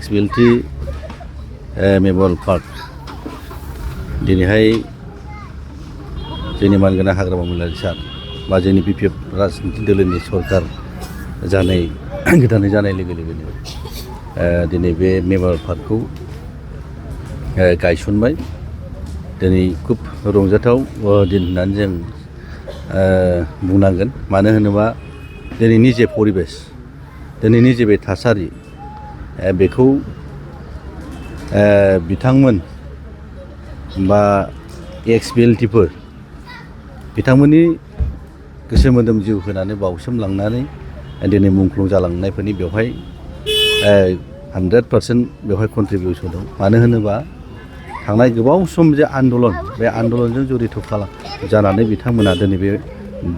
एक्सबिएलटि memorial park दिनैहाय जोंनि मानगोनां हाग्रामा महिलारि सार बा जोंनि BPF राजनिति दोलोनि सरकार जानाय गोदानै जानाय लोगो लोगोनो दिनै बे मेम'रियेल पार्कखौ गायसनबाय। दिनै खुब रंजाथाव दिन होननानै जों बुंनांगोन। मानो होनोबा दिनैनि जे परिबेस, दिनैनि जे बे थासारि बेखौ बिथांमोन बा एक्सबिएलटिफोर बिथांमोननि गोसो मोदोम जिउ होनानै बाउसोमलांनानै दिनै मुंख्लं जालांनायफोरनि बेवहाय 100% बेवहाय कन्ट्रिबिउसन दं। मानो होनोबा थांनाय गोबाव सम जे आन्दलन, बे आन्दलनजों जड़ित जानानै बिथांमोना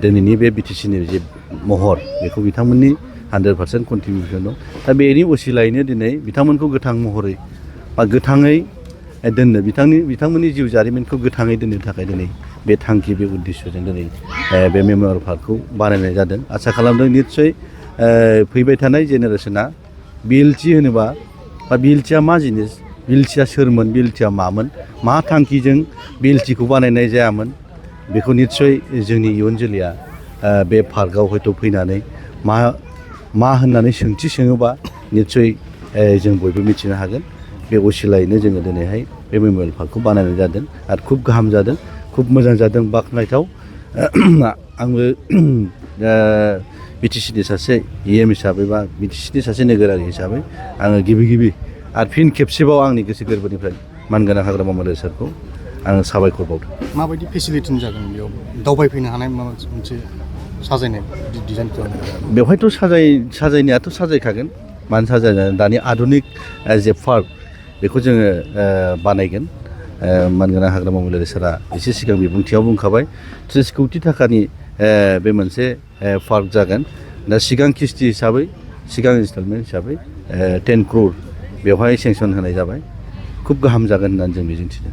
दिनैनि बे बिटिसिनि जे महर बेखौ बिथांमोननि 100% कन्ट्रिबिउसन दं। दा बेनि असिलायैनो दिनै बिथांमोनखौ गोथां महरै बा गोथाङै दोननो बिथांमोननि जिउ जारिमिनखौ गोथाङै दोननो थाखाय दिनै बे थांखि, बे उद्देश्यजों दिनै बे मेम'रियेल पार्कखौ बानायनाय जादों। आसा खालामदों निस्सय फैबाय थानाय जेनेरेसना BLT होनोबा बा BLTआ मा जिनिस, BLTआ सोरमोन, BLTआ मामोन, मा थांखिजों BLTखौ बानायनाय जायामोन, बेखौ निस्सय जोंनि इयुन जोलैया बे पार्कआव हयथ' फैनानै मा होननानै सोंथि सोङोबा निस्सय जों बयबो मिथिनो हागोन। बे असिलायैनो जोङो दिनैहाय बे मेम'रियेल पार्कखौ बानायनाय जादों आरो खुब गाहाम जादों, खुब मोजां जादों, बाख्नायथाव। आंबो बिटिसिनि सासे EM हिसाबै बा बिटिसिनि सासे नोगोरारि हिसाबै आङो गिबि आरो फिन खेबसेबाव आंनि गोसो गोरबोनिफ्राय मानगोनां हाग्रामा महिलारि सारखौ आङो साबायखर बावदों। माबायदि फेसिलिटि जागोन बेयाव दावबायफैनो हानाय माबा मोनसे साजायनाय डिजाइन खालामनाय? बेवहायथ' साजायनायाथ' साजायखागोन। मानो साजायनाय, दानि आधुनिक जे पार्क बेखौ जोङो बानायगोन। मानगोनां हाग्रामा महिलारि सारा एसे सिगां बिबुंथियाव बुंखाबाय 30 कौटि थाखानि बे मोनसे पार्क जागोन। दा सिगां किस्ति हिसाबै, सिगां इनस्टलमेन्ट हिसाबै 10 crore बेवहाय सेंसन होनाय जाबाय। खुब गाहाम जागोन होननानै जों मिजिंथिदों।